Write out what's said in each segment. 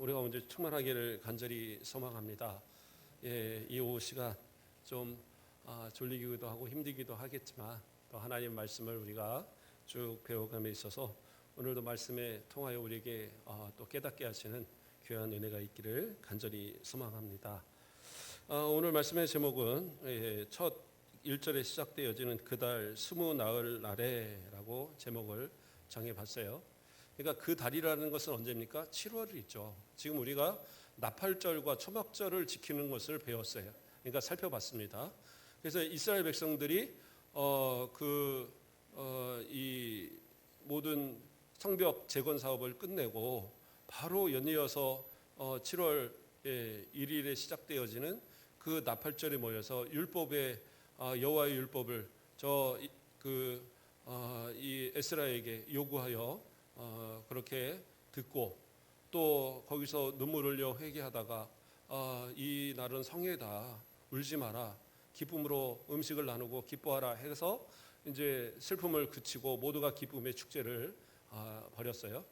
우리 가운데 충만하기를 간절히 소망합니다. 이 오후 시간 좀 졸리기도 하고 힘들기도 하겠지만 또 하나님 말씀을 우리가 쭉 배워감에 있어서 오늘도 말씀에 통하여 우리에게 또 깨닫게 하시는 귀한 은혜가 있기를 간절히 소망합니다. 오늘 말씀의 제목은 첫 1절에 시작되어지는 그달 스무 나흘 날에라고 제목을 정해봤어요. 그러니까 그 달이라는 것은 언제입니까? 7월이죠. 지금 우리가 나팔절과 초막절을 지키는 것을 배웠어요. 그러니까 살펴봤습니다. 그래서 이스라엘 백성들이 이 모든 성벽 재건 사업을 끝내고 바로 연이어서 7월 1일에 시작되어지는 그 나팔절에 모여서 율법의 여호와의 율법을 이 에스라에게 요구하여 그렇게 듣고 또 거기서 눈물 흘려 회개하다가 이 날은 성회다, 울지 마라, 기쁨으로 음식을 나누고 기뻐하라 해서 이제 슬픔을 그치고 모두가 기쁨의 축제를 벌였어요.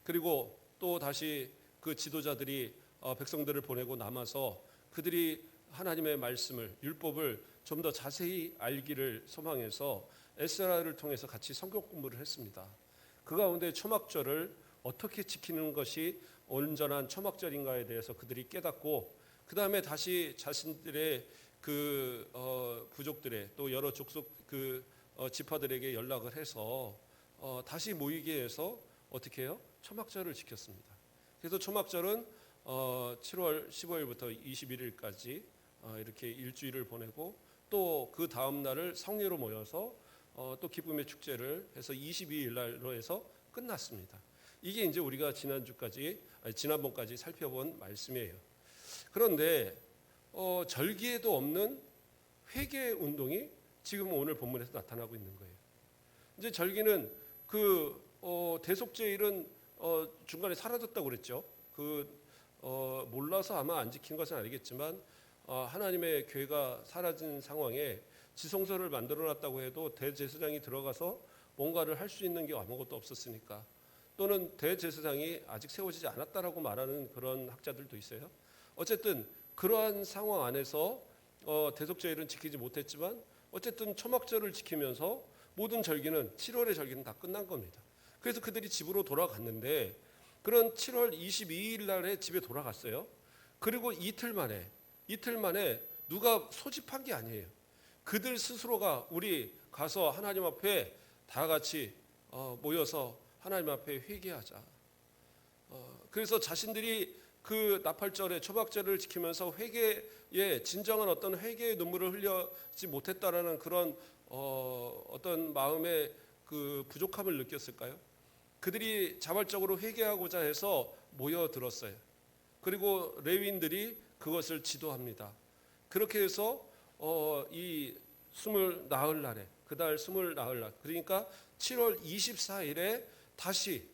그리고 또 다시 그 지도자들이 백성들을 보내고 남아서 그들이 하나님의 말씀을 율법을 좀 더 자세히 알기를 소망해서 에스라를 통해서 같이 성경 공부를 했습니다. 그 가운데 초막절을 어떻게 지키는 것이 온전한 초막절인가에 대해서 그들이 깨닫고 그 다음에 다시 자신들의 부족들의 또 여러 족속 지파들에게 연락을 해서 다시 모이게 해서 어떻게 해요? 초막절을 지켰습니다. 그래서 초막절은 7월 15일부터 21일까지 이렇게 일주일을 보내고 또 그 다음 날을 성회로 모여서 또 기쁨의 축제를 해서 22일 날로 해서 끝났습니다. 이게 이제 우리가 지난번까지 살펴본 말씀이에요. 그런데 절기에도 없는 회개 운동이 지금 오늘 본문에서 나타나고 있는 거예요. 이제 절기는 대속죄일은 중간에 사라졌다고 그랬죠. 몰라서 아마 안 지킨 것은 알겠지만 하나님의 교회가 사라진 상황에 지성소를 만들어놨다고 해도 대제사장이 들어가서 뭔가를 할 수 있는 게 아무것도 없었으니까, 또는 대제사장이 아직 세워지지 않았다라고 말하는 그런 학자들도 있어요. 어쨌든 그러한 상황 안에서 대속죄일은 지키지 못했지만 어쨌든 초막절을 지키면서 모든 절기는 7월의 절기는 다 끝난 겁니다. 그래서 그들이 집으로 돌아갔는데 그런 7월 22일 날에 집에 돌아갔어요. 그리고 이틀 만에 누가 소집한 게 아니에요. 그들 스스로가 우리 가서 하나님 앞에 다 같이 모여서 하나님 앞에 회개하자. 그래서 자신들이 그 나팔절에 초막절을 지키면서 회개에 진정한 어떤 회개의 눈물을 흘리지 못했다라는 그런 어떤 마음의 그 부족함을 느꼈을까요? 그들이 자발적으로 회개하고자 해서 모여들었어요. 그리고 레위인들이 그것을 지도합니다. 그렇게 해서 이 스물 나흘 날에 그달 스물 나흘 날, 그러니까 7월 24일에 다시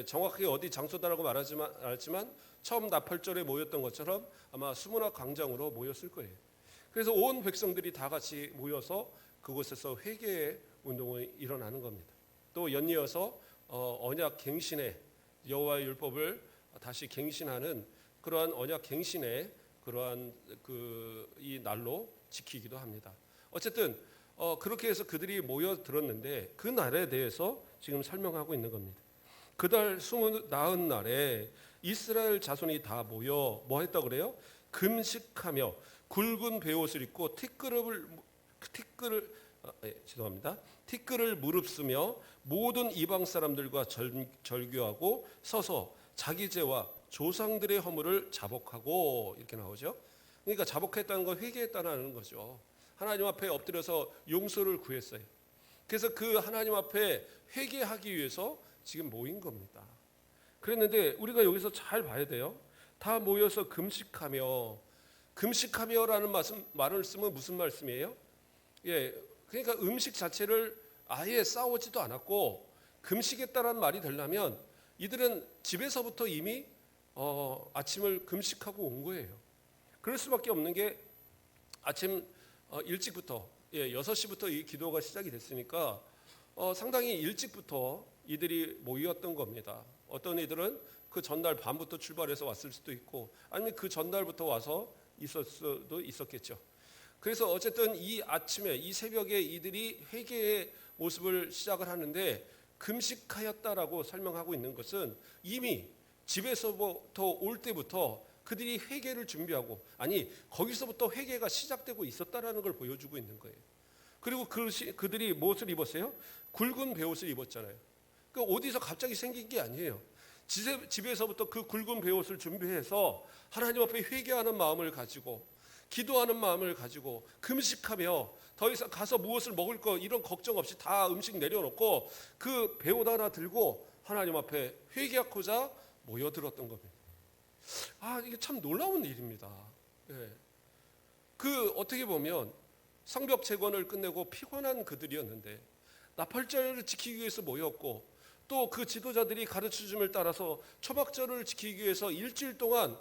정확하게 어디 장소다라고 말하지만 처음 나팔절에 모였던 것처럼 아마 수문학 광장으로 모였을 거예요. 그래서 온 백성들이 다 같이 모여서 그곳에서 회개의 운동이 일어나는 겁니다. 또 연이어서 언약 갱신의 여호와의 율법을 다시 갱신하는 그러한 언약 갱신의 그러한 이 날로 지키기도 합니다. 어쨌든 그렇게 해서 그들이 모여들었는데 그 날에 대해서 지금 설명하고 있는 겁니다. 그달 스무 나흘 날에 이스라엘 자손이 다 모여 뭐 했다고 그래요? 금식하며 굵은 베옷을 입고 티끌을 무릅쓰며 모든 이방 사람들과 절규하고 서서 자기 죄와 조상들의 허물을 자복하고 이렇게 나오죠. 그러니까 자복했다는 건 회개했다는 거죠. 하나님 앞에 엎드려서 용서를 구했어요. 그래서 그 하나님 앞에 회개하기 위해서 지금 모인 겁니다. 그랬는데 우리가 여기서 잘 봐야 돼요. 다 모여서 금식하며라는 말을 쓰면 무슨 말씀이에요? 그러니까 음식 자체를 아예 싸우지도 않았고, 금식했다라는 말이 되려면 이들은 집에서부터 이미 아침을 금식하고 온 거예요. 그럴 수밖에 없는 게 아침 일찍부터 6시부터 이 기도가 시작이 됐으니까 상당히 일찍부터 이들이 모였던 겁니다. 어떤 이들은 그 전날 밤부터 출발해서 왔을 수도 있고 아니면 그 전날부터 와서 있을 수도 있었겠죠. 그래서 어쨌든 이 아침에 이 새벽에 이들이 회개의 모습을 시작을 하는데 금식하였다라고 설명하고 있는 것은 이미 집에서부터 올 때부터 그들이 회개를 준비하고 아니 거기서부터 회개가 시작되고 있었다라는 걸 보여주고 있는 거예요. 그리고 그들이 무엇을 입었어요? 굵은 베옷을 입었잖아요. 그 어디서 갑자기 생긴 게 아니에요. 집에서부터 그 굵은 베옷을 준비해서 하나님 앞에 회개하는 마음을 가지고 기도하는 마음을 가지고 금식하며 더 이상 가서 무엇을 먹을 거 이런 걱정 없이 다 음식 내려놓고 그 베옷 하나 들고 하나님 앞에 회개하고자 모여들었던 겁니다. 이게 참 놀라운 일입니다. 예. 그 어떻게 보면 성벽 재건을 끝내고 피곤한 그들이었는데 나팔절을 지키기 위해서 모였고 또 그 지도자들이 가르쳐줌을 따라서 초막절을 지키기 위해서 일주일 동안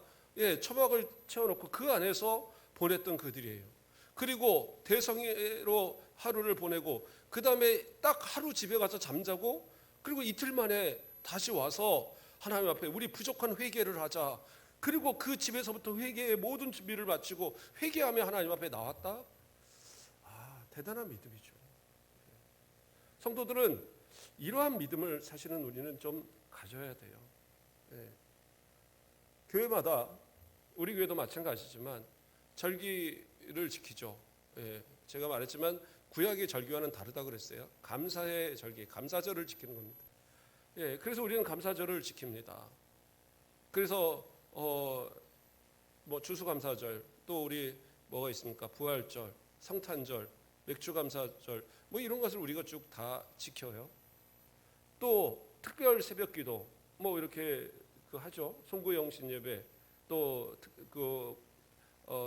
초막을 채워놓고 그 안에서 보냈던 그들이에요. 그리고 대성회로 하루를 보내고 그 다음에 딱 하루 집에 가서 잠자고 그리고 이틀 만에 다시 와서 하나님 앞에 우리 부족한 회개를 하자. 그리고 그 집에서부터 회개의 모든 준비를 마치고 회개하며 하나님 앞에 나왔다. 대단한 믿음이죠. 성도들은 이러한 믿음을 사실은 우리는 좀 가져야 돼요. 교회마다 우리 교회도 마찬가지지만 절기를 지키죠. 제가 말했지만 구약의 절기와는 다르다 그랬어요. 감사의 절기, 감사절을 지키는 겁니다. 그래서 우리는 감사절을 지킵니다. 그래서 뭐 추수감사절, 또 우리 뭐가 있습니까? 부활절, 성탄절, 맥주감사절, 뭐 이런 것을 우리가 쭉 다 지켜요. 또 특별 새벽기도 뭐 이렇게 하죠. 송구영 신예배, 또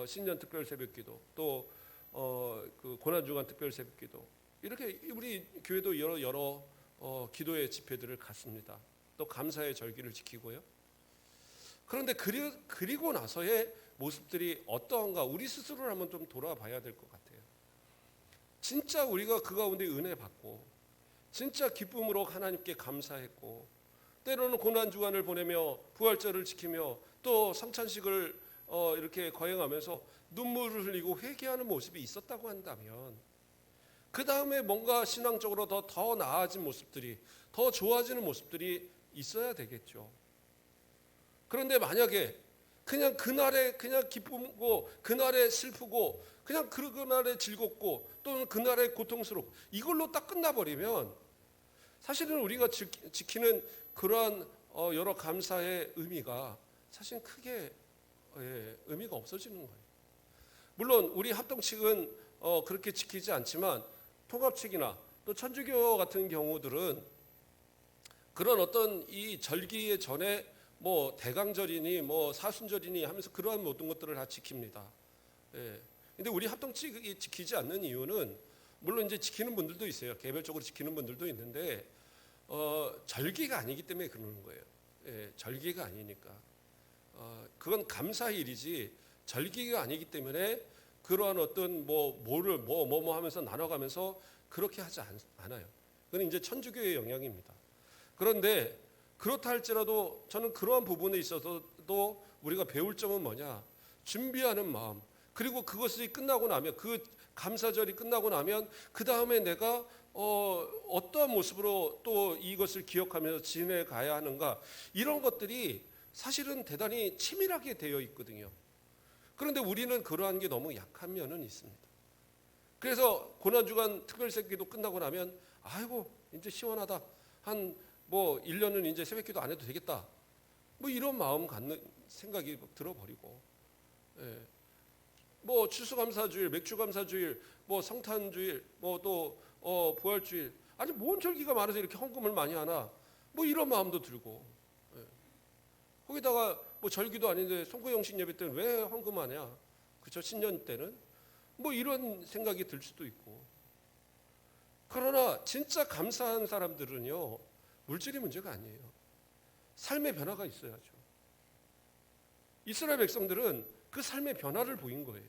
신년 특별 새벽기도, 또 그 고난주간 특별 새벽기도 이렇게 우리 교회도 여러 기도의 집회들을 갖습니다. 또 감사의 절기를 지키고요. 그런데 그리고 나서의 모습들이 어떠한가 우리 스스로를 한번 좀 돌아봐야 될 것 같아요. 진짜 우리가 그 가운데 은혜 받고 진짜 기쁨으로 하나님께 감사했고 때로는 고난주간을 보내며 부활절을 지키며 또 성찬식을 이렇게 거행하면서 눈물을 흘리고 회개하는 모습이 있었다고 한다면 그 다음에 뭔가 신앙적으로 더 나아진 모습들이 더 좋아지는 모습들이 있어야 되겠죠. 그런데 만약에 그냥 그날에 그냥 기쁘고 그날에 슬프고 그냥 그날에 즐겁고 또는 그날에 고통스럽고 이걸로 딱 끝나버리면 사실은 우리가 지키는 그러한 여러 감사의 의미가 사실 크게 의미가 없어지는 거예요. 물론 우리 합동측은 그렇게 지키지 않지만 통합측이나 또 천주교 같은 경우들은 그런 어떤 이 절기의 전에 뭐 대강절이니 뭐 사순절이니 하면서 그러한 모든 것들을 다 지킵니다. 근데 우리 합동측이 지키지 않는 이유는 물론 이제 지키는 분들도 있어요. 개별적으로 지키는 분들도 있는데 절기가 아니기 때문에 그러는 거예요. 절기가 아니니까. 그건 감사의 일이지 절기가 아니기 때문에 그러한 어떤 뭐를 하면서 나눠가면서 그렇게 하지 않아요. 그건 이제 천주교의 영향입니다. 그런데 그렇다 할지라도 저는 그러한 부분에 있어서도 우리가 배울 점은 뭐냐? 준비하는 마음. 그리고 그것이 끝나고 나면 그 감사절이 끝나고 나면 그 다음에 내가 어떠한 모습으로 또 이것을 기억하면서 지내가야 하는가 이런 것들이 사실은 대단히 치밀하게 되어 있거든요. 그런데 우리는 그러한 게 너무 약한 면은 있습니다. 그래서 고난주간 특별새끼도 끝나고 나면 아이고 이제 시원하다. 한 1년은 이제 새벽기도 안 해도 되겠다. 이런 마음 갖는 생각이 들어버리고 추수감사주일, 맥주감사주일, 성탄주일, 또 부활주일 아니 뭔 절기가 많아서 이렇게 헌금을 많이 하나 이런 마음도 들고 거기다가 절기도 아닌데 송구영신 예배 때는 왜 헌금하냐 그쵸 신년 때는 이런 생각이 들 수도 있고 그러나 진짜 감사한 사람들은요 물질이 문제가 아니에요. 삶의 변화가 있어야죠. 이스라엘 백성들은 그 삶의 변화를 보인 거예요.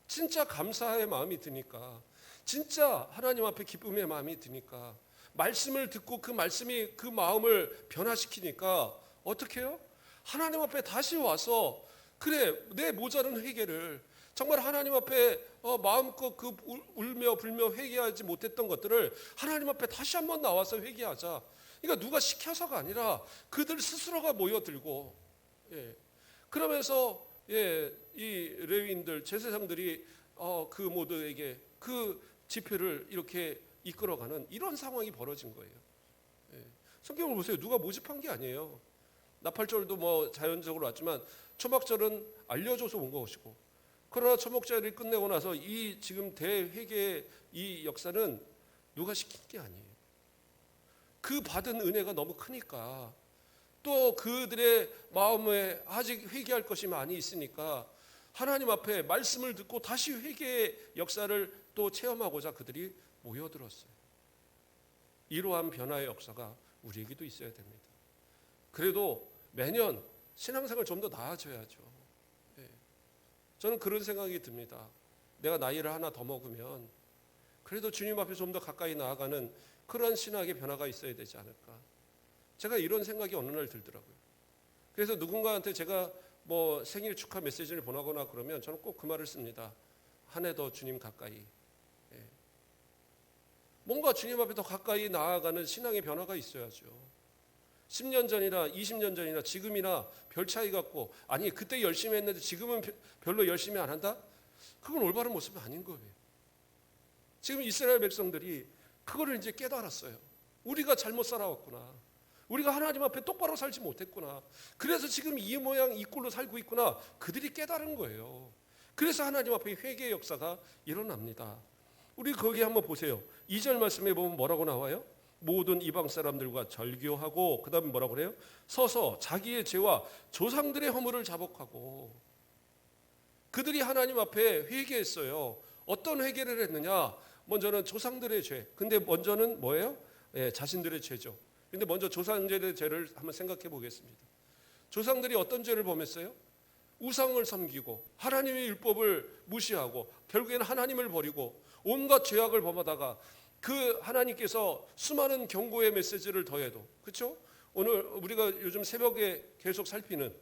진짜 감사의 마음이 드니까 진짜 하나님 앞에 기쁨의 마음이 드니까 말씀을 듣고 그 말씀이 그 마음을 변화시키니까 어떻게 해요? 하나님 앞에 다시 와서 그래 내 모자른 회개를 정말 하나님 앞에 마음껏 그 울며 불며 회개하지 못했던 것들을 하나님 앞에 다시 한번 나와서 회개하자. 그러니까 누가 시켜서가 아니라 그들 스스로가 모여들고, 예. 그러면서 예, 이 레위인들 제사장들이 그 모두에게 그 집회를 이렇게 이끌어가는 이런 상황이 벌어진 거예요. 예. 성경을 보세요. 누가 모집한 게 아니에요. 나팔절도 뭐 자연적으로 왔지만 초막절은 알려줘서 온 것이고, 그러나 초막절이 끝내고 나서 이 지금 대회개의 이 역사는 누가 시킨 게 아니에요. 그 받은 은혜가 너무 크니까, 또 그들의 마음에 아직 회개할 것이 많이 있으니까 하나님 앞에 말씀을 듣고 다시 회개의 역사를 또 체험하고자 그들이 모여들었어요. 이러한 변화의 역사가 우리에게도 있어야 됩니다. 그래도 매년 신앙생활 좀 더 나아져야죠. 네. 저는 그런 생각이 듭니다. 내가 나이를 하나 더 먹으면 그래도 주님 앞에 좀 더 가까이 나아가는 그런 신학의 변화가 있어야 되지 않을까. 제가 이런 생각이 어느 날 들더라고요. 그래서 누군가한테 제가 뭐 생일 축하 메시지를 보내거나 그러면 저는 꼭 그 말을 씁니다. 한 해 더 주님 가까이. 예. 뭔가 주님 앞에 더 가까이 나아가는 신앙의 변화가 있어야죠. 10년 전이나 20년 전이나 지금이나 별 차이 같고, 아니 그때 열심히 했는데 지금은 별로 열심히 안 한다? 그건 올바른 모습이 아닌 거예요. 지금 이스라엘 백성들이 그거를 이제 깨달았어요. 우리가 잘못 살아왔구나. 우리가 하나님 앞에 똑바로 살지 못했구나. 그래서 지금 이 모양 이 꼴로 살고 있구나. 그들이 깨달은 거예요. 그래서 하나님 앞에 회개의 역사가 일어납니다. 우리 거기 한번 보세요. 2절 말씀에 보면 뭐라고 나와요? 모든 이방 사람들과 절교하고, 그 다음에 뭐라고 그래요? 서서 자기의 죄와 조상들의 허물을 자복하고. 그들이 하나님 앞에 회개했어요. 어떤 회개를 했느냐? 먼저는 조상들의 죄. 근데 먼저는 뭐예요? 예, 자신들의 죄죠. 근데 먼저 조상들의 죄를 한번 생각해 보겠습니다. 조상들이 어떤 죄를 범했어요? 우상을 섬기고 하나님의 율법을 무시하고 결국에는 하나님을 버리고 온갖 죄악을 범하다가 그 하나님께서 수많은 경고의 메시지를 더해도, 그렇죠? 오늘 우리가 요즘 새벽에 계속 살피는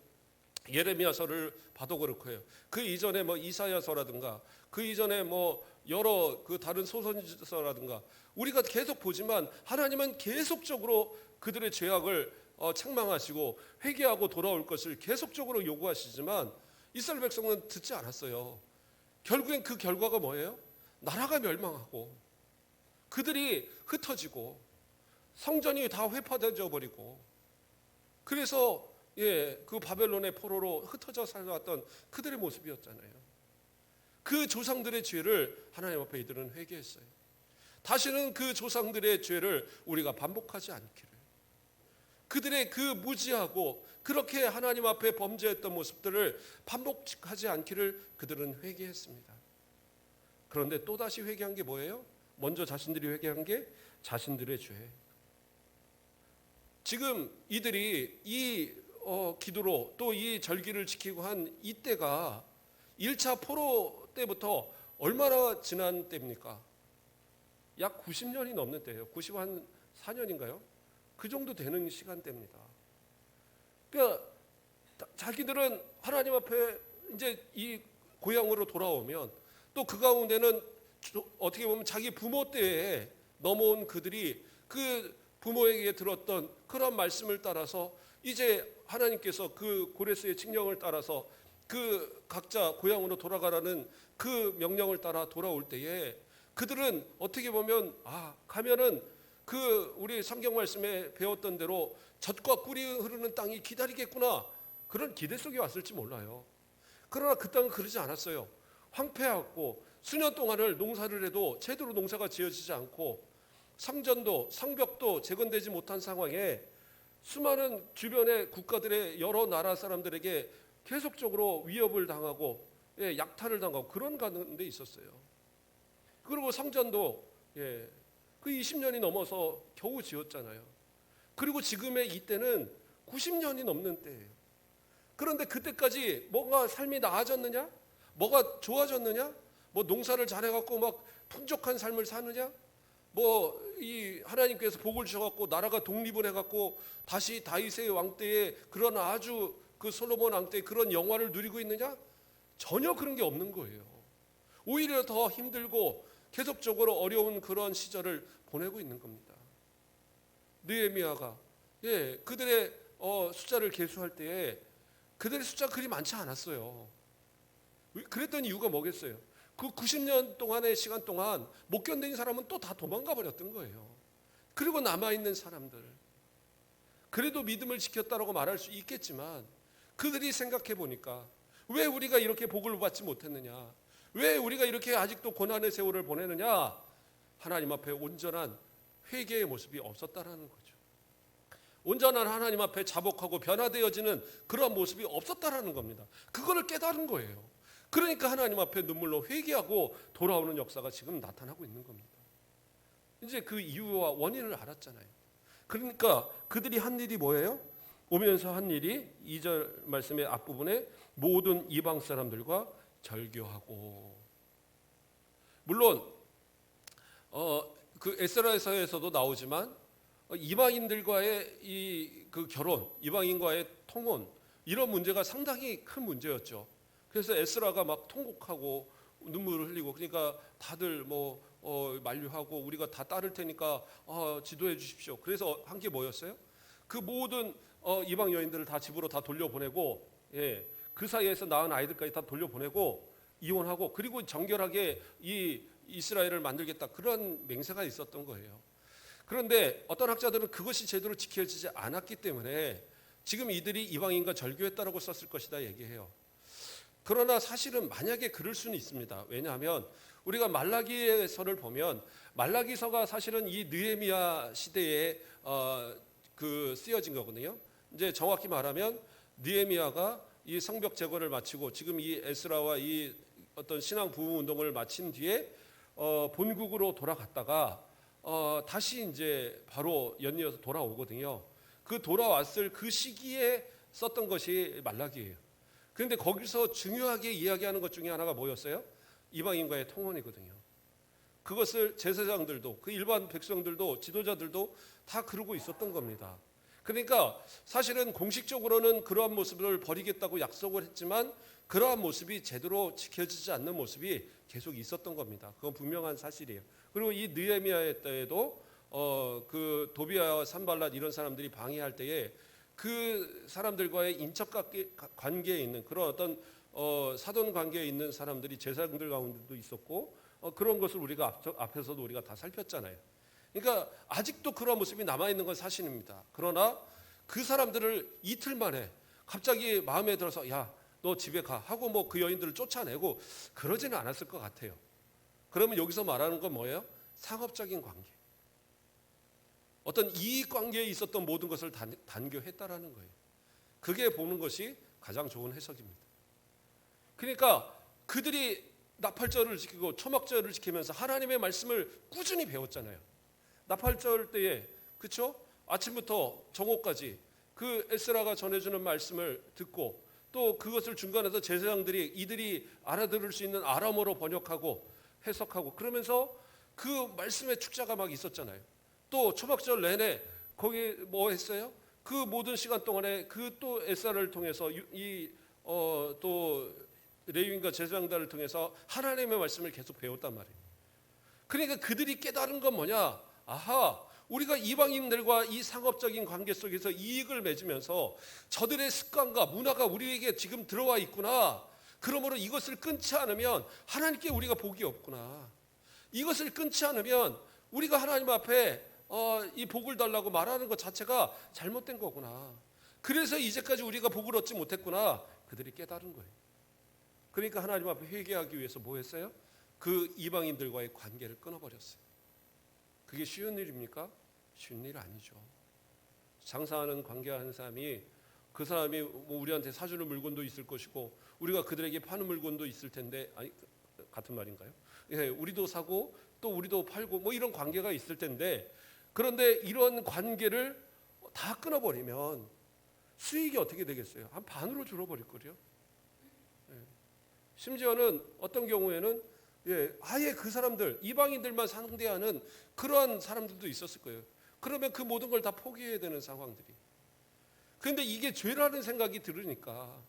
예레미야서를 봐도 그렇고요. 그 이전에 뭐 이사야서라든가 그 이전에 뭐 여러 그 다른 소선지서라든가 우리가 계속 보지만 하나님은 계속적으로 그들의 죄악을 책망하시고 회개하고 돌아올 것을 계속적으로 요구하시지만 이스라엘 백성은 듣지 않았어요. 결국엔 그 결과가 뭐예요? 나라가 멸망하고 그들이 흩어지고 성전이 다 회파되어 버리고, 그래서 그 바벨론의 포로로 흩어져 살아왔던 그들의 모습이었잖아요. 그 조상들의 죄를 하나님 앞에 이들은 회개했어요. 다시는 그 조상들의 죄를 우리가 반복하지 않기를, 그들의 그 무지하고 그렇게 하나님 앞에 범죄했던 모습들을 반복하지 않기를 그들은 회개했습니다. 그런데 또다시 회개한 게 뭐예요? 먼저 자신들이 회개한 게 자신들의 죄. 지금 이들이 이 기도로 또 이 절기를 지키고 한 이때가 1차 포로 때부터 얼마나 지난 때입니까? 약 90년이 넘는 때예요. 94년인가요? 그 정도 되는 시간대입니다. 그러니까 자기들은 하나님 앞에 이제 이 고향으로 돌아오면 또 그 가운데는 어떻게 보면 자기 부모 때에 넘어온 그들이 그 부모에게 들었던 그런 말씀을 따라서 이제 하나님께서 그 고레스의 칙령을 따라서 그 각자 고향으로 돌아가라는 그 명령을 따라 돌아올 때에 그들은 어떻게 보면 가면은 그 우리 성경 말씀에 배웠던 대로 젖과 꿀이 흐르는 땅이 기다리겠구나, 그런 기대 속에 왔을지 몰라요. 그러나 그 땅은 그러지 않았어요. 황폐하고 수년 동안을 농사를 해도 제대로 농사가 지어지지 않고 성전도 성벽도 재건되지 못한 상황에 수많은 주변의 국가들의 여러 나라 사람들에게 계속적으로 위협을 당하고 약탈을 당하고 그런 가운데 있었어요. 그리고 성전도 그 20년이 넘어서 겨우 지었잖아요. 그리고 지금의 이때는 90년이 넘는 때예요. 그런데 그때까지 뭐가 삶이 나아졌느냐? 뭐가 좋아졌느냐? 뭐 농사를 잘해갖고 막 풍족한 삶을 사느냐? 뭐 이 하나님께서 복을 주셔갖고 나라가 독립을 해갖고 다시 다윗의 왕 때에 그런 아주 그 솔로몬 왕 때의 그런 영화를 누리고 있느냐? 전혀 그런 게 없는 거예요. 오히려 더 힘들고 계속적으로 어려운 그런 시절을 보내고 있는 겁니다. 느헤미야가 그들의 숫자를 계수할 때에 그들의 숫자가 그리 많지 않았어요. 그랬던 이유가 뭐겠어요? 그 90년 동안의 시간 동안 못 견딘 사람은 또 다 도망가 버렸던 거예요. 그리고 남아있는 사람들, 그래도 믿음을 지켰다라고 말할 수 있겠지만 그들이 생각해 보니까 왜 우리가 이렇게 복을 받지 못했느냐, 왜 우리가 이렇게 아직도 고난의 세월을 보내느냐, 하나님 앞에 온전한 회개의 모습이 없었다라는 거죠. 온전한 하나님 앞에 자복하고 변화되어지는 그런 모습이 없었다라는 겁니다. 그거를 깨달은 거예요. 그러니까 하나님 앞에 눈물로 회개하고 돌아오는 역사가 지금 나타나고 있는 겁니다. 이제 그 이유와 원인을 알았잖아요. 그러니까 그들이 한 일이 뭐예요? 오면서 한 일이 2절 말씀의 앞부분에 모든 이방 사람들과 절교하고, 물론 그 에스라에서도 나오지만 이방인들과의 이 그 결혼, 이방인과의 통혼, 이런 문제가 상당히 큰 문제였죠. 그래서 에스라가 막 통곡하고 눈물을 흘리고, 그러니까 다들 만류하고 우리가 다 따를 테니까 지도해 주십시오. 그래서 한 게 뭐였어요? 그 모든 이방 여인들을 다 집으로 다 돌려보내고, 그 사이에서 낳은 아이들까지 다 돌려보내고 이혼하고, 그리고 정결하게 이 이스라엘을 만들겠다, 그런 맹세가 있었던 거예요. 그런데 어떤 학자들은 그것이 제대로 지켜지지 않았기 때문에 지금 이들이 이방인과 절교했다라고 썼을 것이다 얘기해요. 그러나 사실은 만약에 그럴 수는 있습니다. 왜냐하면 우리가 말라기서를 보면 말라기서가 사실은 이 느헤미야 시대에 그 쓰여진 거거든요. 이제 정확히 말하면 느헤미야가 이 성벽 제거를 마치고 지금 이 에스라와 이 어떤 신앙 부흥 운동을 마친 뒤에 본국으로 돌아갔다가 다시 이제 바로 연이어서 돌아오거든요. 그 돌아왔을 그 시기에 썼던 것이 말라기예요. 그런데 거기서 중요하게 이야기하는 것 중에 하나가 뭐였어요? 이방인과의 통혼이거든요. 그것을 제사장들도, 그 일반 백성들도, 지도자들도 다 그러고 있었던 겁니다. 그러니까 사실은 공식적으로는 그러한 모습을 버리겠다고 약속을 했지만 그러한 모습이 제대로 지켜지지 않는 모습이 계속 있었던 겁니다. 그건 분명한 사실이에요. 그리고 이 느헤미야의 때에도 그 도비아와 산발랏 이런 사람들이 방해할 때에 그 사람들과의 인척 관계에 있는 그런 어떤 사돈 관계에 있는 사람들이 제사장들 가운데도 있었고, 그런 것을 우리가 앞에서도 우리가 다 살폈잖아요. 그러니까 아직도 그런 모습이 남아있는 건 사실입니다. 그러나 그 사람들을 이틀 만에 갑자기 마음에 들어서 야, 너 집에 가 하고 뭐 그 여인들을 쫓아내고 그러지는 않았을 것 같아요. 그러면 여기서 말하는 건 뭐예요? 상업적인 관계, 어떤 이익 관계에 있었던 모든 것을 단교했다라는 거예요. 그게 보는 것이 가장 좋은 해석입니다. 그러니까 그들이 나팔절을 지키고 초막절을 지키면서 하나님의 말씀을 꾸준히 배웠잖아요. 나팔절 때에, 그렇죠? 아침부터 정오까지 그 에스라가 전해주는 말씀을 듣고, 또 그것을 중간에서 제사장들이 이들이 알아들을 수 있는 아람어로 번역하고 해석하고, 그러면서 그 말씀의 축자가 막 있었잖아요. 또 초막절 내내 거기 뭐 했어요? 그 모든 시간 동안에 그 또 에스라를 통해서 또 레위인과 제사장들을 통해서 하나님의 말씀을 계속 배웠단 말이에요. 그러니까 그들이 깨달은 건 뭐냐? 아하, 우리가 이방인들과 이 상업적인 관계 속에서 이익을 맺으면서 저들의 습관과 문화가 우리에게 지금 들어와 있구나. 그러므로 이것을 끊지 않으면 하나님께 우리가 복이 없구나. 이것을 끊지 않으면 우리가 하나님 앞에 이 복을 달라고 말하는 것 자체가 잘못된 거구나. 그래서 이제까지 우리가 복을 얻지 못했구나. 그들이 깨달은 거예요. 그러니까 하나님 앞에 회개하기 위해서 뭐 했어요? 그 이방인들과의 관계를 끊어버렸어요. 그게 쉬운 일입니까? 쉬운 일 아니죠. 장사하는 관계하는 사람이, 그 사람이 뭐 우리한테 사주는 물건도 있을 것이고 우리가 그들에게 파는 물건도 있을 텐데, 아니 같은 말인가요? 예, 우리도 사고 또 우리도 팔고 뭐 이런 관계가 있을 텐데, 그런데 이런 관계를 다 끊어버리면 수익이 어떻게 되겠어요? 한 반으로 줄어버릴 거죠. 예. 심지어는 어떤 경우에는 아예 그 사람들, 이방인들만 상대하는 그러한 사람들도 있었을 거예요. 그러면 그 모든 걸 다 포기해야 되는 상황들이. 그런데 이게 죄라는 생각이 들으니까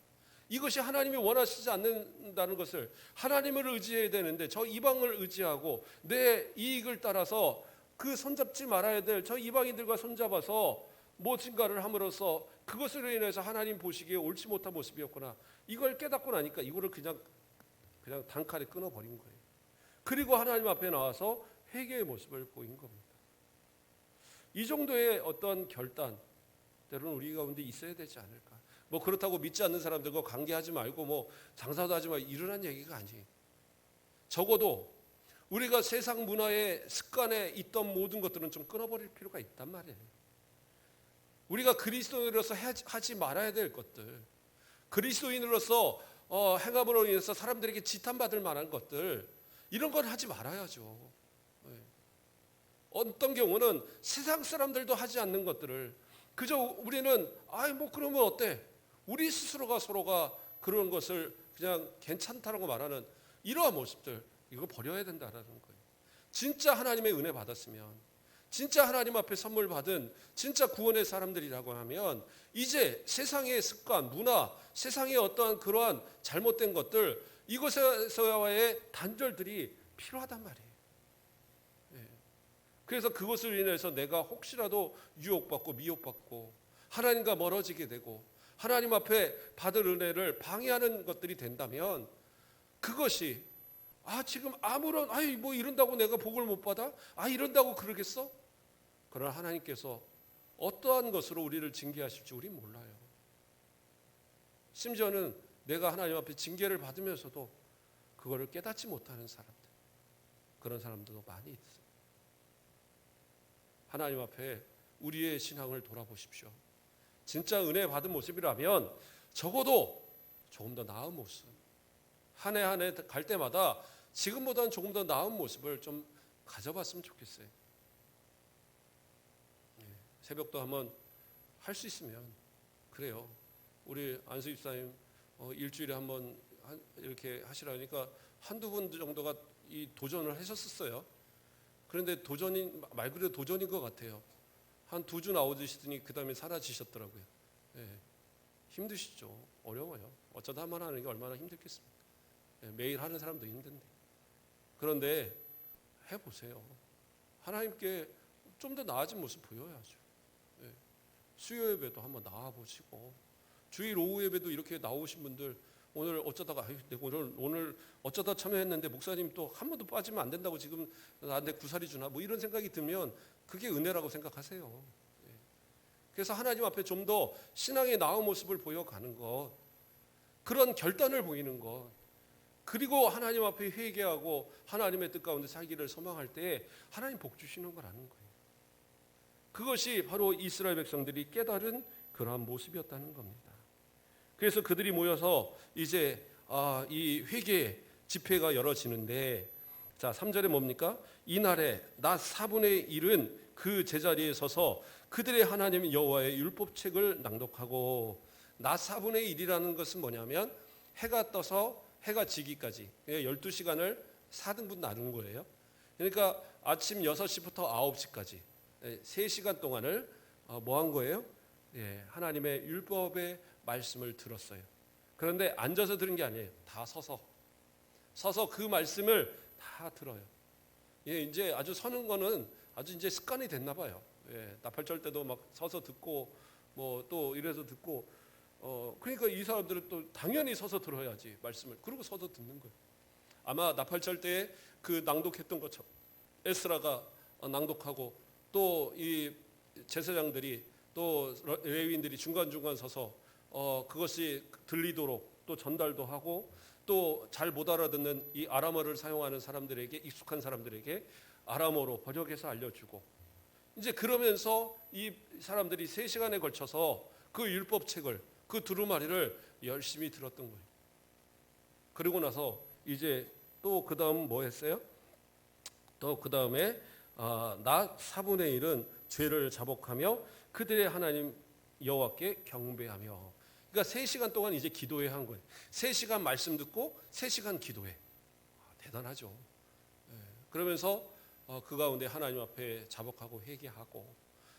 이것이 하나님이 원하시지 않는다는 것을, 하나님을 의지해야 되는데 저 이방을 의지하고 내 이익을 따라서 그 손잡지 말아야 될 저 이방인들과 손잡아서 무엇인가를 함으로써 그것으로 인해서 하나님 보시기에 옳지 못한 모습이었구나, 이걸 깨닫고 나니까 이거를 그냥 단칼에 끊어버린 거예요. 그리고 하나님 앞에 나와서 회개의 모습을 보인 겁니다. 이 정도의 어떤 결단, 때로는 우리 가운데 있어야 되지 않을까. 뭐 그렇다고 믿지 않는 사람들과 관계하지 말고 뭐 장사도 하지 말고 이러한 얘기가 아니에요. 적어도 우리가 세상 문화의 습관에 있던 모든 것들은 좀 끊어버릴 필요가 있단 말이에요. 우리가 그리스도인으로서 하지 말아야 될 것들, 그리스도인으로서 행함으로 인해서 사람들에게 지탄받을 만한 것들, 이런 건 하지 말아야죠. 어떤 경우는 세상 사람들도 하지 않는 것들을 그저 우리는 뭐 그러면 어때? 우리 스스로가 서로가 그런 것을 그냥 괜찮다라고 말하는 이러한 모습들, 이거 버려야 된다라는 거예요. 진짜 하나님의 은혜 받았으면, 진짜 하나님 앞에 선물 받은 진짜 구원의 사람들이라고 하면 이제 세상의 습관, 문화, 세상의 어떠한 그러한 잘못된 것들, 이것에서와의 단절들이 필요하단 말이에요. 그래서 그것을 인해서 내가 혹시라도 유혹받고 미혹받고 하나님과 멀어지게 되고 하나님 앞에 받을 은혜를 방해하는 것들이 된다면, 그것이 지금 아무런 뭐 이런다고 내가 복을 못 받아? 이런다고 그러겠어? 그러나 하나님께서 어떠한 것으로 우리를 징계하실지 우린 몰라요. 심지어는 내가 하나님 앞에 징계를 받으면서도 그거를 깨닫지 못하는 사람들, 그런 사람들도 많이 있어요. 하나님 앞에 우리의 신앙을 돌아보십시오. 진짜 은혜 받은 모습이라면 적어도 조금 더 나은 모습, 한 해 한 해 갈 때마다 지금보다는 조금 더 나은 모습을 좀 가져봤으면 좋겠어요. 새벽도 한번 할 수 있으면 그래요. 우리 안수 집사님 일주일에 한번 이렇게 하시라니까 한두 분 정도가 이 도전을 하셨었어요. 그런데 도전이 말 그대로 도전인 것 같아요. 한 2주 나오시더니 그 다음에 사라지셨더라고요. 힘드시죠. 어려워요. 어쩌다 한번 하는 게 얼마나 힘들겠습니까? 매일 하는 사람도 힘든데. 그런데 해보세요. 하나님께 좀 더 나아진 모습 보여야죠. 수요 예배도 한번 나와보시고, 주일 오후 예배도 이렇게 나오신 분들, 오늘 어쩌다가 오늘 어쩌다 참여했는데 목사님 또 한 번도 빠지면 안 된다고 지금 나한테 구사리 주나, 뭐 이런 생각이 들면 그게 은혜라고 생각하세요. 그래서 하나님 앞에 좀 더 신앙의 나은 모습을 보여가는 것, 그런 결단을 보이는 것, 그리고 하나님 앞에 회개하고 하나님의 뜻 가운데 살기를 소망할 때 하나님 복 주시는 거라는 거예요. 그것이 바로 이스라엘 백성들이 깨달은 그러한 모습이었다는 겁니다. 그래서 그들이 모여서 이제 이 회개 집회가 열어지는데, 자 3절에 뭡니까? 이날에 낮 4분의 1은 그 제자리에 서서 그들의 하나님 여호와의 율법책을 낭독하고, 낮 4분의 1이라는 것은 뭐냐면 해가 떠서 해가 지기까지 12시간을 4등분 나눈 거예요. 그러니까 아침 6시부터 9시까지 3시간 동안을 뭐 한 거예요? 하나님의 율법의 말씀을 들었어요. 그런데 앉아서 들은 게 아니에요. 다 서서 그 말씀을 다 들어요. 이제 아주 서는 거는 아주 이제 습관이 됐나 봐요. 나팔절 때도 막 서서 듣고 뭐 또 이래서 듣고, 그러니까 이 사람들은 또 당연히 서서 들어야지 말씀을. 그러고 서서 듣는 거예요. 아마 나팔절 때에 그 낭독했던 것처럼 에스라가 낭독하고, 또 이 제사장들이 또 레위인들이 중간중간 서서 그것이 들리도록 또 전달도 하고, 또 잘 못 알아듣는 이 아람어를 사용하는 사람들에게, 익숙한 사람들에게 아람어로 번역해서 알려주고, 이제 그러면서 이 사람들이 3시간에 걸쳐서 그 율법책을, 그 두루마리를 열심히 들었던 거예요. 그리고 나서 이제 또 그 다음 뭐 했어요? 또 그 다음에 낮 4분의 1은 죄를 자복하며 그들의 하나님 여호와께 경배하며. 그러니까 3시간 동안 이제 기도회 한 거예요. 3시간 말씀 듣고 3시간 기도회. 대단하죠. 그러면서 그 가운데 하나님 앞에 자복하고 회개하고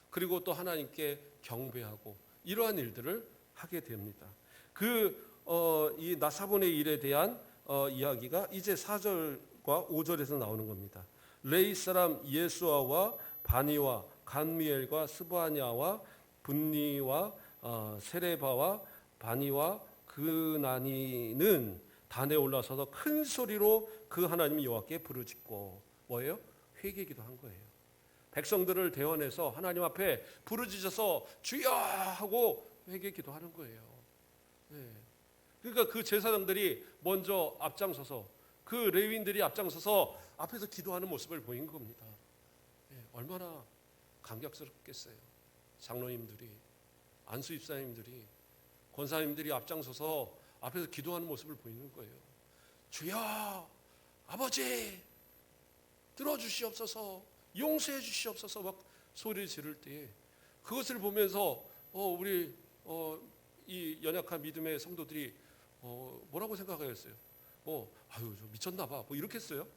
그리고 또 하나님께 경배하고 이러한 일들을 하게 됩니다. 이 나사본의 일에 대한 이야기가 이제 4절과 5절에서 나오는 겁니다. 레이 사람 예수아와 바니와 간미엘과 스바냐와 분니와 세레바와 바니와 그나니는 단에 올라서서 큰 소리로 그 하나님 여호와께 부르짖고 뭐예요? 회개기도 한 거예요. 백성들을 대원해서 하나님 앞에 부르짖어서 주여 하고 회개기도 하는 거예요. 네. 그러니까 그 제사장들이 먼저 앞장서서 그 레위인들이 앞장서서 앞에서 기도하는 모습을 보인 겁니다. 네. 얼마나 감격스럽겠어요. 장로님들이, 안수 입사님들이, 권사님들이 앞장서서 앞에서 기도하는 모습을 보이는 거예요. 주여, 아버지, 들어주시옵소서, 용서해 주시옵소서 막 소리를 지를 때 그것을 보면서 우리 이 연약한 믿음의 성도들이 뭐라고 생각하였어요? 아유, 저 미쳤나 봐. 뭐 이렇게 했어요?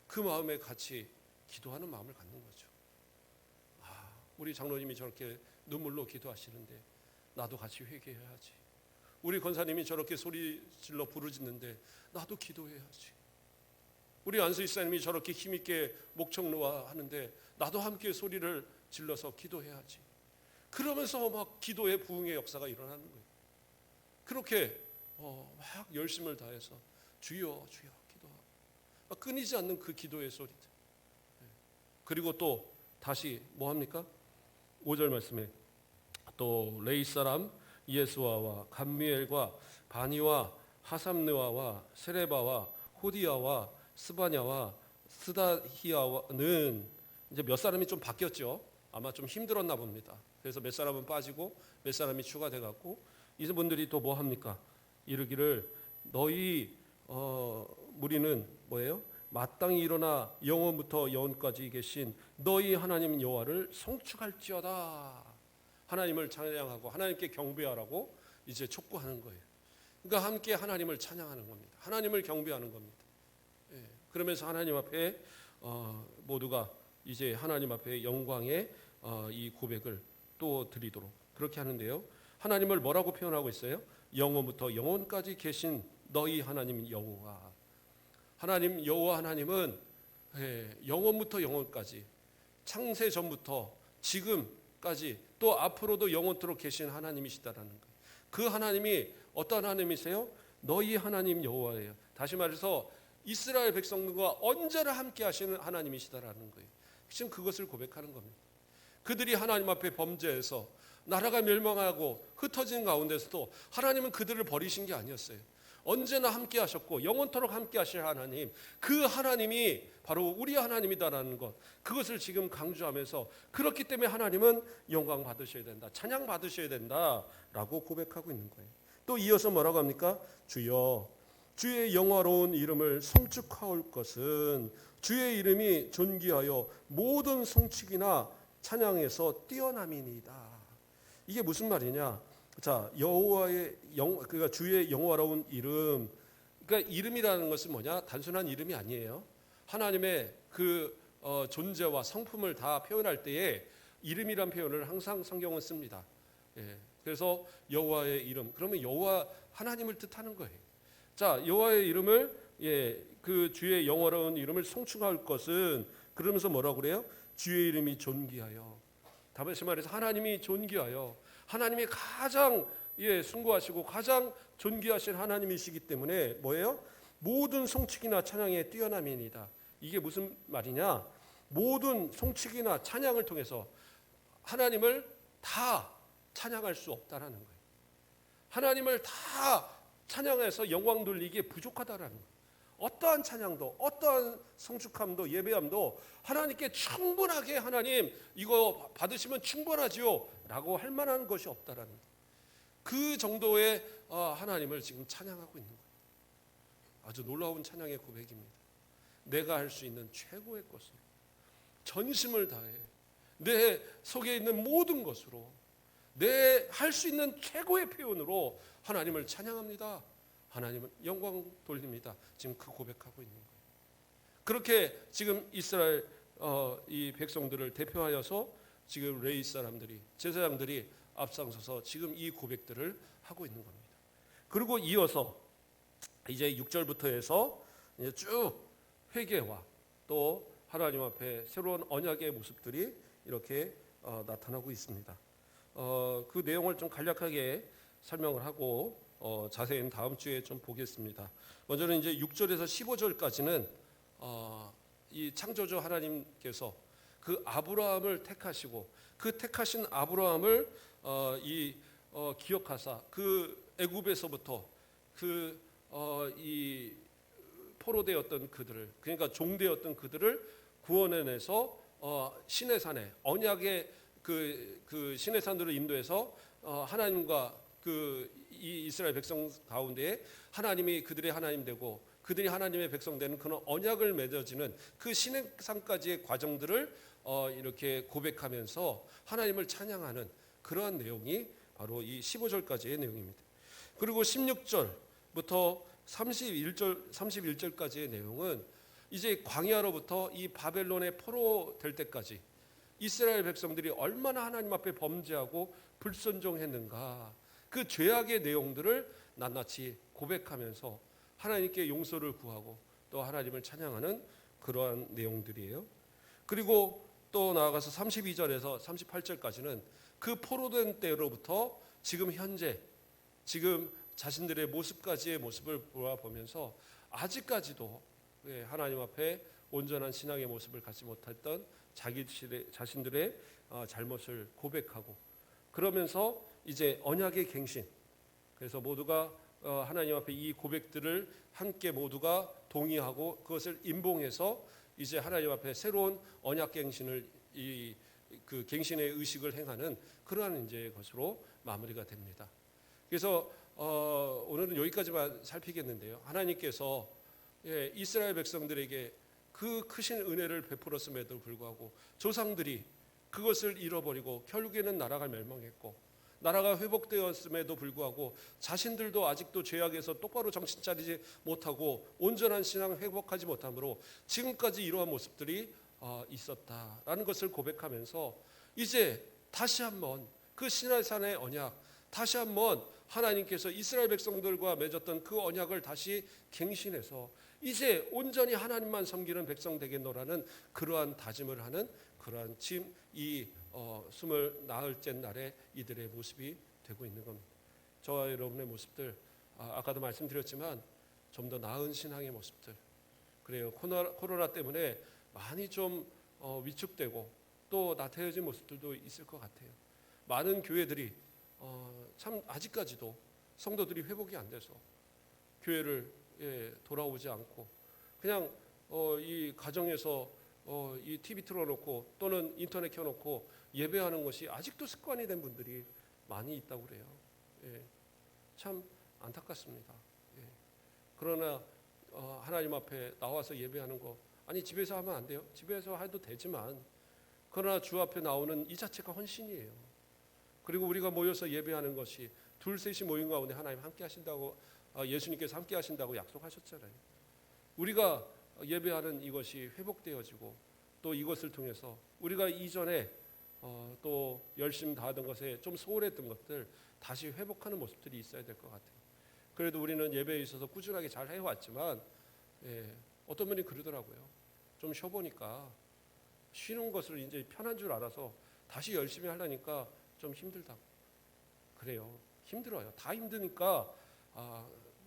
그 마음에 같이 기도하는 마음을 갖는 거죠. 우리 장로님이 저렇게 눈물로 기도하시는데 나도 같이 회개해야지. 우리 권사님이 저렇게 소리 질러 부르짖는데 나도 기도해야지. 우리 안수 이사님이 저렇게 힘있게 목청 놓아 하는데 나도 함께 소리를 질러서 기도해야지. 그러면서 막 기도의 부흥의 역사가 일어나는 거예요. 그렇게 막 열심을 다해서 주여 주여 기도하고 막 끊이지 않는 그 기도의 소리들. 그리고 또 다시 뭐 합니까? 5절 말씀에 또 레이 사람 예수아와 감미엘과 바니와 하삼느아와 세레바와 호디아와 스바냐와 스다히아는 이제 몇 사람이 좀 바뀌었죠. 아마 좀 힘들었나 봅니다. 그래서 몇 사람은 빠지고 몇 사람이 추가돼 갖고 이분들이 또 뭐 합니까? 이르기를 너희 무리는 뭐예요? 마땅히 일어나 영원부터 영원까지 계신 너희 하나님 여호와를 송축할지어다. 하나님을 찬양하고 하나님께 경배하라고 이제 촉구하는 거예요. 그러니까 함께 하나님을 찬양하는 겁니다. 하나님을 경배하는 겁니다. 그러면서 하나님 앞에 모두가 이제 하나님 앞에 영광의 이 고백을 또 드리도록 그렇게 하는데요. 하나님을 뭐라고 표현하고 있어요? 영원부터 영원까지 계신 너희 하나님 여호와. 하나님 여호와 하나님은 영원부터 영원까지 창세 전부터 지금까지 또 앞으로도 영원토록 계신 하나님이시다라는 거예요. 그 하나님이 어떤 하나님이세요? 너희 하나님 여호와예요. 다시 말해서 이스라엘 백성들과 언제나 함께 하시는 하나님이시다라는 거예요. 지금 그것을 고백하는 겁니다. 그들이 하나님 앞에 범죄해서 나라가 멸망하고 흩어진 가운데서도 하나님은 그들을 버리신 게 아니었어요. 언제나 함께 하셨고 영원토록 함께 하실 하나님, 그 하나님이 바로 우리 하나님이다라는 것, 그것을 지금 강조하면서 그렇기 때문에 하나님은 영광 받으셔야 된다, 찬양 받으셔야 된다라고 고백하고 있는 거예요. 또 이어서 뭐라고 합니까? 주여 주의 영화로운 이름을 송축하올 것은 주의 이름이 존귀하여 모든 송축이나 찬양에서 뛰어남이니이다. 이게 무슨 말이냐? 자, 여호와의 그러니까 주의 영화로운 이름. 그러니까 이름이라는 것은 뭐냐? 단순한 이름이 아니에요. 하나님의 그 존재와 성품을 다 표현할 때에 이름이란 표현을 항상 성경은 씁니다. 그래서 여호와의 이름. 그러면 여호와 하나님을 뜻하는 거예요. 자, 여호와의 이름을 그 주의 영화로운 이름을 송축할 것은 그러면서 뭐라고 그래요? 주의 이름이 존귀하여. 다시 말해서 하나님이 존귀하여 하나님이 가장 숭고하시고 가장 존귀하신 하나님이시기 때문에 뭐예요? 모든 송축이나 찬양에 뛰어남이니이다. 이게 무슨 말이냐? 모든 송축이나 찬양을 통해서 하나님을 다 찬양할 수 없다라는 거예요. 하나님을 다 찬양해서 영광 돌리기에 부족하다라는 거예요. 어떠한 찬양도 어떠한 성축함도 예배함도 하나님께 충분하게 하나님 이거 받으시면 충분하지요 라고 할 만한 것이 없다라는 거예요. 그 정도의 하나님을 지금 찬양하고 있는 거예요. 아주 놀라운 찬양의 고백입니다. 내가 할 수 있는 최고의 것으로 전심을 다해 내 속에 있는 모든 것으로 내 할 수 있는 최고의 표현으로 하나님을 찬양합니다. 하나님은 영광 돌립니다. 지금 그 고백하고 있는 거예요. 그렇게 지금 이스라엘 이 백성들을 대표하여서 지금 레위 사람들이, 제사장들이 앞장서서 지금 이 고백들을 하고 있는 겁니다. 그리고 이어서 이제 6절부터 해서 이제 쭉 회개와 또 하나님 앞에 새로운 언약의 모습들이 이렇게 나타나고 있습니다. 그 내용을 좀 간략하게 설명을 하고 자세히는 다음 주에 좀 보겠습니다. 먼저는 이제 6절에서 15절까지는 이 창조주 하나님께서 그 아브라함을 택하시고 그 택하신 아브라함을 기억하사 그 애굽에서부터 이 포로되었던 그들을, 그러니까 종되었던 그들을 구원해내서 시내 산에 언약의 그 시내 산으로 인도해서 하나님과 이 이스라엘 백성 가운데에 하나님이 그들의 하나님 되고 그들이 하나님의 백성 되는 그런 언약을 맺어지는 그 시내 산까지의 과정들을 이렇게 고백하면서 하나님을 찬양하는 그러한 내용이 바로 이 15절까지의 내용입니다. 그리고 16절부터 31절까지의 내용은 이제 광야로부터 이 바벨론의 포로 될 때까지 이스라엘 백성들이 얼마나 하나님 앞에 범죄하고 불순종했는가, 그 죄악의 내용들을 낱낱이 고백하면서 하나님께 용서를 구하고 또 하나님을 찬양하는 그러한 내용들이에요. 그리고 또 나아가서 32절에서 38절까지는 그 포로된 때로부터 지금 현재 지금 자신들의 모습까지의 모습을 보면서 아직까지도 하나님 앞에 온전한 신앙의 모습을 갖지 못했던 자신들의 잘못을 고백하고, 그러면서 이제 언약의 갱신, 그래서 모두가 하나님 앞에 이 고백들을 함께 모두가 동의하고 그것을 임봉해서 이제 하나님 앞에 새로운 언약 갱신을 그 갱신의 의식을 행하는 그러한 이제 것으로 마무리가 됩니다. 그래서 오늘은 여기까지만 살피겠는데요. 하나님께서 이스라엘 백성들에게 그 크신 은혜를 베풀었음에도 불구하고 조상들이 그것을 잃어버리고 결국에는 나라가 멸망했고, 나라가 회복되었음에도 불구하고 자신들도 아직도 죄악에서 똑바로 정신 차리지 못하고 온전한 신앙 회복하지 못함으로 지금까지 이러한 모습들이 있었다라는 것을 고백하면서 이제 다시 한번 그 시내산의 언약, 다시 한번 하나님께서 이스라엘 백성들과 맺었던 그 언약을 다시 갱신해서 이제 온전히 하나님만 섬기는 백성 되겠노라는 그러한 다짐을 하는 그러한 지금 이 24째 날에 이들의 모습이 되고 있는 겁니다. 저와 여러분의 모습들, 아까도 말씀드렸지만 좀 더 나은 신앙의 모습들, 그래요. 코로나 때문에 많이 좀 위축되고 또 나태해진 모습들도 있을 것 같아요. 많은 교회들이 참 아직까지도 성도들이 회복이 안 돼서 교회를 돌아오지 않고 그냥 이 가정에서 이 TV 틀어놓고 또는 인터넷 켜놓고 예배하는 것이 아직도 습관이 된 분들이 많이 있다고 그래요. 참 안타깝습니다. 그러나 하나님 앞에 나와서 예배하는 거, 아니 집에서 하면 안 돼요? 집에서 해도 되지만 그러나 주 앞에 나오는 이 자체가 헌신이에요. 그리고 우리가 모여서 예배하는 것이 둘 셋이 모인 가운데 하나님 함께 하신다고, 예수님께서 함께 하신다고 약속하셨잖아요. 우리가 예배하는 이것이 회복되어지고 또 이것을 통해서 우리가 이전에 또 열심 다하던 것에 좀 소홀했던 것들 다시 회복하는 모습들이 있어야 될 것 같아요. 그래도 우리는 예배에 있어서 꾸준하게 잘 해왔지만 어떤 분이 그러더라고요. 좀 쉬어보니까 쉬는 것을 이제 편한 줄 알아서 다시 열심히 하려니까 좀 힘들다고. 그래요. 힘들어요. 다 힘드니까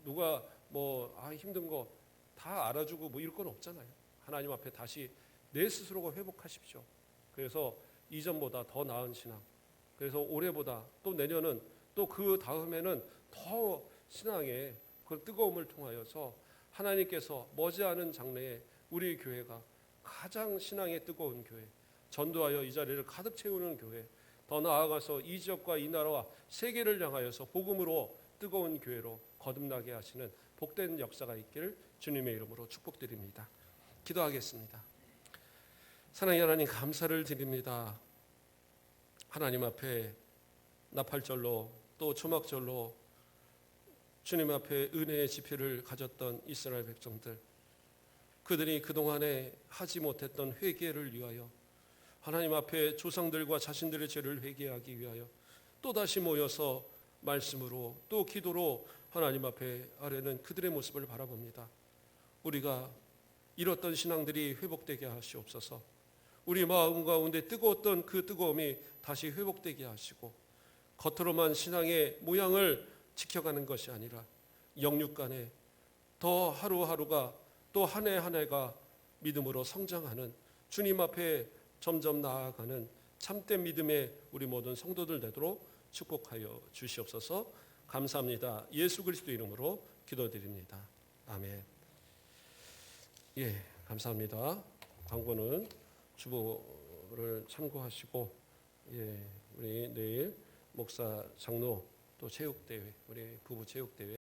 누가 힘든 거 다 알아주고 뭐 이럴 건 없잖아요. 하나님 앞에 다시 내 스스로가 회복하십시오. 그래서 이전보다 더 나은 신앙, 그래서 올해보다 또 내년은 또 그 다음에는 더 신앙의 그 뜨거움을 통하여서 하나님께서 머지않은 장래에 우리 교회가 가장 신앙의 뜨거운 교회, 전도하여 이 자리를 가득 채우는 교회, 더 나아가서 이 지역과 이 나라와 세계를 향하여서 복음으로 뜨거운 교회로 거듭나게 하시는 복된 역사가 있기를 주님의 이름으로 축복드립니다. 기도하겠습니다. 사랑의 하나님, 감사를 드립니다. 하나님 앞에 나팔절로 또 초막절로 주님 앞에 은혜의 지표를 가졌던 이스라엘 백성들, 그들이 그동안에 하지 못했던 회개를 위하여, 하나님 앞에 조상들과 자신들의 죄를 회개하기 위하여 또다시 모여서 말씀으로 또 기도로 하나님 앞에 아뢰는 그들의 모습을 바라봅니다. 우리가 잃었던 신앙들이 회복되게 하시옵소서. 우리 마음 가운데 뜨거웠던 그 뜨거움이 다시 회복되게 하시고, 겉으로만 신앙의 모양을 지켜가는 것이 아니라 영육 간에 더 하루하루가 또 한 해 한 해가 믿음으로 성장하는, 주님 앞에 점점 나아가는 참된 믿음의 우리 모든 성도들 되도록 축복하여 주시옵소서. 감사합니다. 예수 그리스도 이름으로 기도드립니다. 아멘. 예, 감사합니다. 광고는 주보를 참고하시고, 예, 우리 내일 목사 장로 또 체육대회, 우리 부부 체육대회